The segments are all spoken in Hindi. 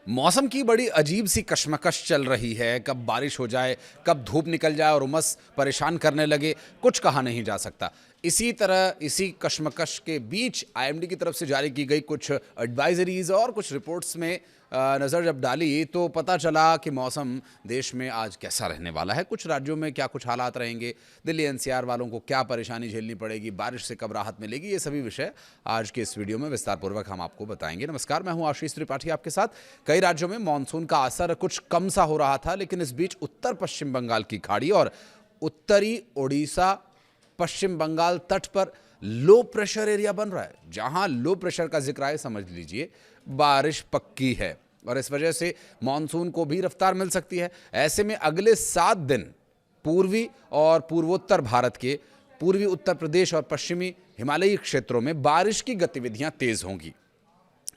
मौसम की बड़ी अजीब सी कशमकश चल रही है। कब बारिश हो जाए, कब धूप निकल जाए और उमस परेशान करने लगे, कुछ कहा नहीं जा सकता। इसी तरह इसी कशमकश के बीच आईएमडी की तरफ से जारी की गई कुछ एडवाइजरीज और कुछ रिपोर्ट्स में नज़र जब डाली तो पता चला कि मौसम देश में आज कैसा रहने वाला है। कुछ राज्यों में क्या कुछ हालात रहेंगे, दिल्ली एनसीआर वालों को क्या परेशानी झेलनी पड़ेगी, बारिश से कब राहत मिलेगी, ये सभी विषय आज के इस वीडियो में विस्तारपूर्वक हम आपको बताएंगे। नमस्कार, मैं हूं आशीष त्रिपाठी आपके साथ। कई राज्यों में मानसून का असर कुछ कम सा हो रहा था, लेकिन इस बीच उत्तर पश्चिम बंगाल की खाड़ी और उत्तरी ओडिशा पश्चिम बंगाल तट पर लो प्रेशर एरिया बन रहा है। जहां लो प्रेशर का जिक्र है, समझ लीजिए बारिश पक्की है और इस वजह से मानसून को भी रफ्तार मिल सकती है। ऐसे में अगले 7 दिन पूर्वी और पूर्वोत्तर भारत के पूर्वी उत्तर प्रदेश और पश्चिमी हिमालयी क्षेत्रों में बारिश की गतिविधियां तेज होंगी।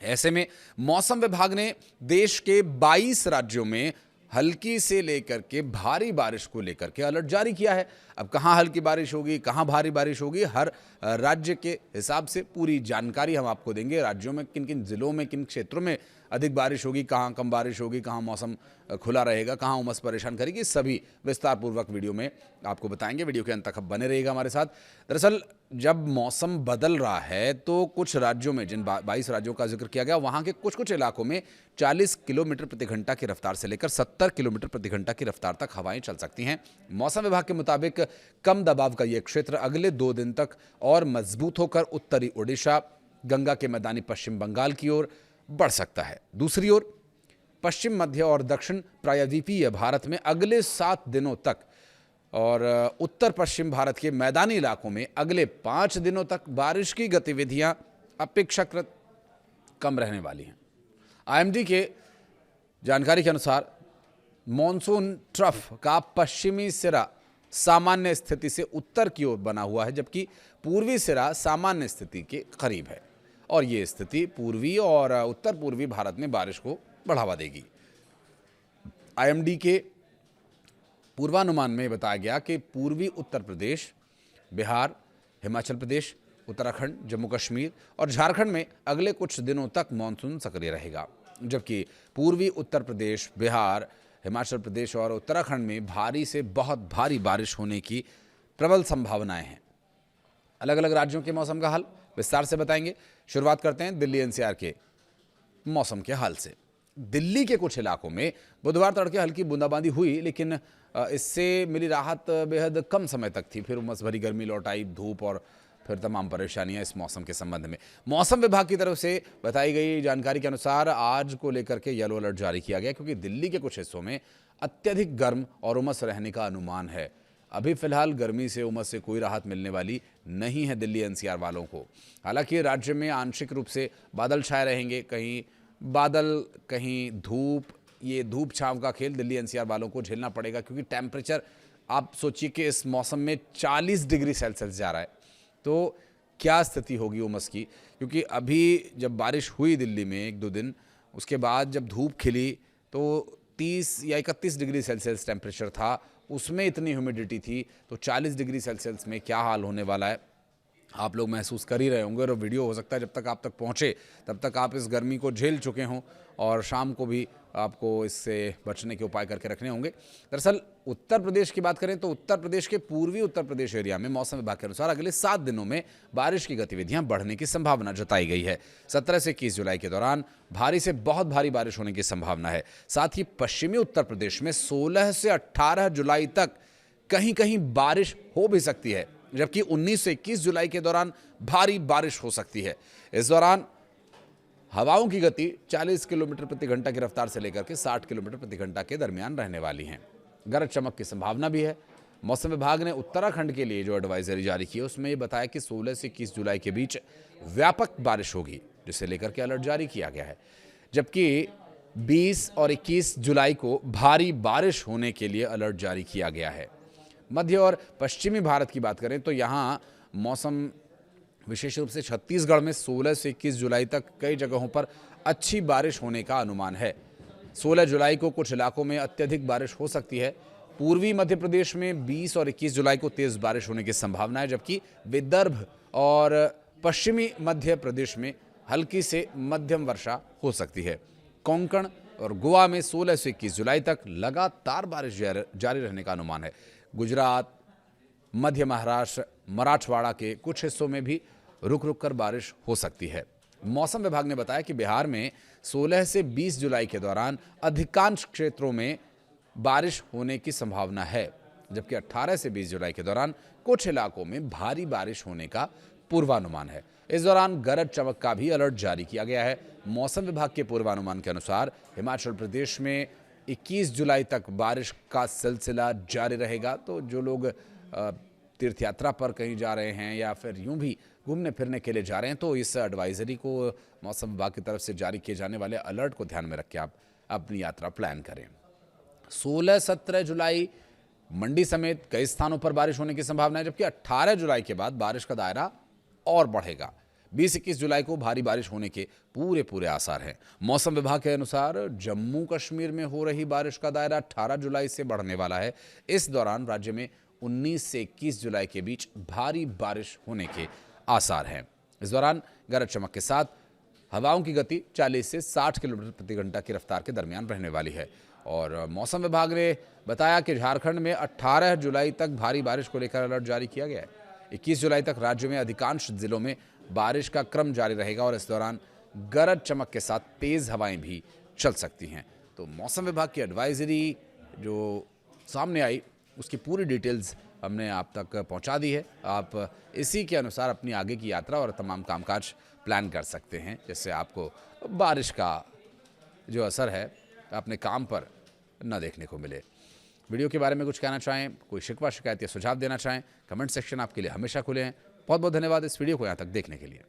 ऐसे में मौसम विभाग ने देश के 22 राज्यों में हल्की से लेकर के भारी बारिश को लेकर के अलर्ट जारी किया है। अब कहां हल्की बारिश होगी, कहां भारी बारिश होगी, हर राज्य के हिसाब से पूरी जानकारी हम आपको देंगे। राज्यों में किन किन जिलों में, किन क्षेत्रों में अधिक बारिश होगी, कहां कम बारिश होगी, कहां मौसम खुला रहेगा, कहां उमस परेशान करेगी, सभी विस्तार पूर्वक वीडियो में आपको बताएंगे। वीडियो के अंत तक बने रहिएगा हमारे साथ। दरअसल जब मौसम बदल रहा है तो कुछ राज्यों में, जिन 22 राज्यों का जिक्र किया गया, वहां के कुछ कुछ इलाकों में 40 किलोमीटर प्रति घंटा की रफ्तार से लेकर 70 किलोमीटर प्रति घंटा की रफ्तार तक हवाएं चल सकती हैं। मौसम विभाग के मुताबिक कम दबाव का यह क्षेत्र अगले 2 दिन तक और मजबूत होकर उत्तरी ओडिशा, गंगा के मैदानी पश्चिम बंगाल की ओर बढ़ सकता है। दूसरी ओर पश्चिम, मध्य और दक्षिण प्रायद्वीपीय भारत में अगले 7 दिनों तक और उत्तर पश्चिम भारत के मैदानी इलाकों में अगले 5 दिनों तक बारिश की गतिविधियां अपेक्षाकृत कम रहने वाली हैं। आईएमडी के जानकारी के अनुसार मॉनसून ट्रफ का पश्चिमी सिरा सामान्य स्थिति से उत्तर की ओर बना हुआ है, जबकि पूर्वी सिरा सामान्य स्थिति के करीब है और ये स्थिति पूर्वी और उत्तर पूर्वी भारत में बारिश को बढ़ावा देगी। आईएमडी के पूर्वानुमान में बताया गया कि पूर्वी उत्तर प्रदेश, बिहार, हिमाचल प्रदेश, उत्तराखंड, जम्मू कश्मीर और झारखंड में अगले कुछ दिनों तक मानसून सक्रिय रहेगा, जबकि पूर्वी उत्तर प्रदेश, बिहार, हिमाचल प्रदेश और उत्तराखंड में भारी से बहुत भारी बारिश होने की प्रबल संभावनाएं हैं। अलग अलग राज्यों के मौसम का हाल विस्तार से बताएंगे। शुरुआत करते हैं दिल्ली एनसीआर के मौसम के हाल से। दिल्ली के कुछ इलाकों में बुधवार तड़के हल्की बूंदाबांदी हुई, लेकिन इससे मिली राहत बेहद कम समय तक थी। फिर उमस भरी गर्मी लौट आई, धूप और फिर तमाम परेशानियां इस मौसम के संबंध में। मौसम विभाग की तरफ से बताई गई जानकारी के अनुसार आज को लेकर के येलो अलर्ट जारी किया गया, क्योंकि दिल्ली के कुछ हिस्सों में अत्यधिक गर्म और उमस रहने का अनुमान है। अभी फिलहाल गर्मी से, उमस से कोई राहत मिलने वाली नहीं है दिल्ली एनसीआर वालों को। हालांकि राज्य में आंशिक रूप से बादल छाए रहेंगे, कहीं बादल कहीं धूप। ये धूप छांव का खेल दिल्ली एनसीआर वालों को झेलना पड़ेगा, क्योंकि टेम्परेचर आप सोचिए कि इस मौसम में 40 डिग्री सेल्सियस जा रहा है, तो क्या स्थिति होगी उमस की। क्योंकि अभी जब बारिश हुई दिल्ली में 1-2 दिन, उसके बाद जब धूप खिली तो 30 या 31 डिग्री सेल्सियस टेम्परेचर था, उसमें इतनी ह्यूमिडिटी थी, तो 40 डिग्री सेल्सियस में क्या हाल होने वाला है आप लोग महसूस कर ही रहे होंगे। और वीडियो हो सकता है जब तक आप तक पहुंचे तब तक आप इस गर्मी को झेल चुके हों और शाम को भी आपको इससे बचने के उपाय करके रखने होंगे। दरअसल उत्तर प्रदेश की बात करें तो उत्तर प्रदेश के पूर्वी उत्तर प्रदेश एरिया में मौसम विभाग के अनुसार अगले 7 दिनों में बारिश की गतिविधियां बढ़ने की संभावना जताई गई है। 17 से 21 जुलाई के दौरान भारी से बहुत भारी बारिश होने की संभावना है। साथ ही पश्चिमी उत्तर प्रदेश में 16 से 18 जुलाई तक कहीं कहीं बारिश हो भी सकती है, जबकि 19 से 21 जुलाई के दौरान भारी बारिश हो सकती है। इस दौरान हवाओं की गति 40 किलोमीटर प्रति घंटा की रफ्तार से लेकर के 60 किलोमीटर प्रति घंटा के दरमियान रहने वाली हैं। गरज चमक की संभावना भी है। मौसम विभाग ने उत्तराखंड के लिए जो एडवाइजरी जारी की है उसमें ये बताया कि 16 से 21 जुलाई के बीच व्यापक बारिश होगी, जिसे लेकर के अलर्ट जारी किया गया है। जबकि 20 और 21 जुलाई को भारी बारिश होने के लिए अलर्ट जारी किया गया है। मध्य और पश्चिमी भारत की बात करें तो यहाँ मौसम विशेष रूप से छत्तीसगढ़ में 16 से 21 जुलाई तक कई जगहों पर अच्छी बारिश होने का अनुमान है। 16 जुलाई को कुछ इलाकों में अत्यधिक बारिश हो सकती है। पूर्वी मध्य प्रदेश में 20 और 21 जुलाई को तेज बारिश होने की संभावना है, जबकि विदर्भ और पश्चिमी मध्य प्रदेश में हल्की से मध्यम वर्षा हो सकती है। कोंकण, और गोवा में 16 से 21 जुलाई तक लगातार बारिश जारी रहने का अनुमान है। गुजरात, मध्य महाराष्ट्र, मराठवाड़ा के कुछ हिस्सों में भी रुक रुक कर बारिश हो सकती है। मौसम विभाग ने बताया कि बिहार में 16 से 20 जुलाई के दौरान अधिकांश क्षेत्रों में बारिश होने की संभावना है, जबकि 18 से 20 जुलाई के दौरान कुछ इलाकों में भारी बारिश होने का पूर्वानुमान है। इस दौरान गरज चमक का भी अलर्ट जारी किया गया है। मौसम विभाग के पूर्वानुमान के अनुसार हिमाचल प्रदेश में 21 जुलाई तक बारिश का सिलसिला जारी रहेगा। तो जो लोग तीर्थ यात्रा पर कहीं जा रहे हैं या फिर यूं भी घूमने फिरने के लिए जा रहे हैं, तो इस एडवाइजरी को मौसम विभाग की तरफ से जारी किए जाने वाले अलर्ट को ध्यान में रख के आप अपनी यात्रा प्लान करें। 16-17 जुलाई मंडी समेत कई स्थानों पर बारिश होने की संभावना है, जबकि 18 जुलाई के बाद बारिश का दायरा और बढ़ेगा। 20-21 जुलाई को भारी बारिश होने के पूरे आसार हैं। मौसम विभाग के अनुसार जम्मू कश्मीर में हो रही बारिश का दायरा 18 जुलाई से बढ़ने वाला है। इस दौरान राज्य में 19 से 21 जुलाई के बीच भारी बारिश होने के आसार हैं। इस दौरान गरज चमक के साथ हवाओं की गति 40 से 60 किलोमीटर प्रति घंटा की रफ्तार के दरमियान रहने वाली है। और मौसम विभाग ने बताया कि झारखंड में 18 जुलाई तक भारी बारिश को लेकर अलर्ट जारी किया गया है। 21 जुलाई तक राज्य में अधिकांश जिलों में बारिश का क्रम जारी रहेगा और इस दौरान गरज चमक के साथ तेज हवाएं भी चल सकती हैं। तो मौसम विभाग की एडवाइजरी जो सामने आई उसकी पूरी डिटेल्स हमने आप तक पहुंचा दी है। आप इसी के अनुसार अपनी आगे की यात्रा और तमाम कामकाज प्लान कर सकते हैं, जिससे आपको बारिश का जो असर है अपने काम पर न देखने को मिले। वीडियो के बारे में कुछ कहना चाहें, कोई शिकवा शिकायत या सुझाव देना चाहें, कमेंट सेक्शन आपके लिए हमेशा खुले हैं। बहुत बहुत धन्यवाद इस वीडियो को यहाँ तक देखने के लिए।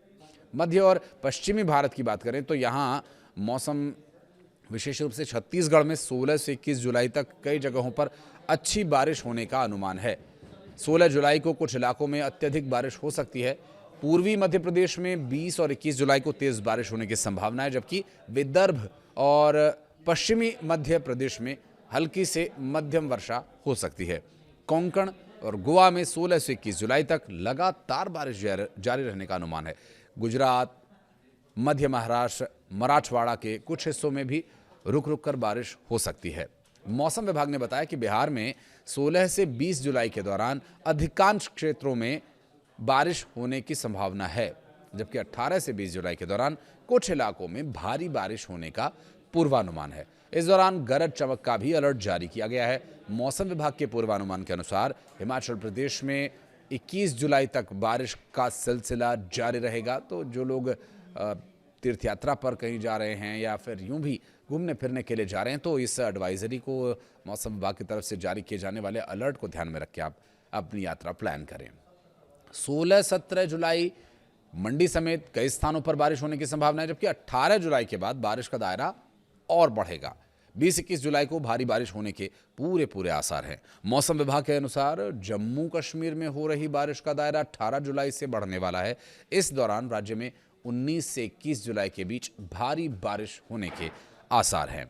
मध्य और पश्चिमी भारत की बात करें तो यहाँ मौसम विशेष रूप से छत्तीसगढ़ में 16 से 21 जुलाई तक कई जगहों पर अच्छी बारिश होने का अनुमान है। 16 जुलाई को कुछ इलाकों में अत्यधिक बारिश हो सकती है। पूर्वी मध्य प्रदेश में 20 और 21 जुलाई को तेज बारिश होने की संभावना है, जबकि विदर्भ और पश्चिमी मध्य प्रदेश में हल्की से मध्यम वर्षा हो सकती है। कोंकण और गोवा में 16 से 21 जुलाई तक लगातार बारिश जारी रहने का अनुमान है। गुजरात, मध्य महाराष्ट्र, मराठवाड़ा के कुछ हिस्सों में भी रुक रुक कर बारिश हो सकती है। मौसम विभाग ने बताया कि बिहार में 16 से 20 जुलाई के दौरान अधिकांश क्षेत्रों में बारिश होने की संभावना है, जबकि 18 से 20 जुलाई के दौरान कुछ इलाकों में भारी बारिश होने का पूर्वानुमान है। इस दौरान गरज चमक का भी अलर्ट जारी किया गया है। मौसम विभाग के पूर्वानुमान के अनुसार हिमाचल प्रदेश में 21 जुलाई तक बारिश का सिलसिला जारी रहेगा। तो जो लोग तीर्थ यात्रा पर कहीं जा रहे हैं या फिर यूं भी घूमने फिरने के लिए जा रहे हैं, तो इस एडवाइजरी को मौसम विभाग की तरफ से जारी किए जाने वाले अलर्ट को ध्यान में रख के आप अपनी यात्रा प्लान करें। 16-17 जुलाई मंडी समेत कई स्थानों पर बारिश होने की संभावना है, जबकि 18 जुलाई के बाद बारिश का दायरा और बढ़ेगा। 20-21 जुलाई को भारी बारिश होने के पूरे आसार हैं। मौसम विभाग के अनुसार जम्मू कश्मीर में हो रही बारिश का दायरा 18 जुलाई से बढ़ने वाला है। इस दौरान राज्य में 19 से 21 जुलाई के बीच भारी बारिश होने के आसार हैं।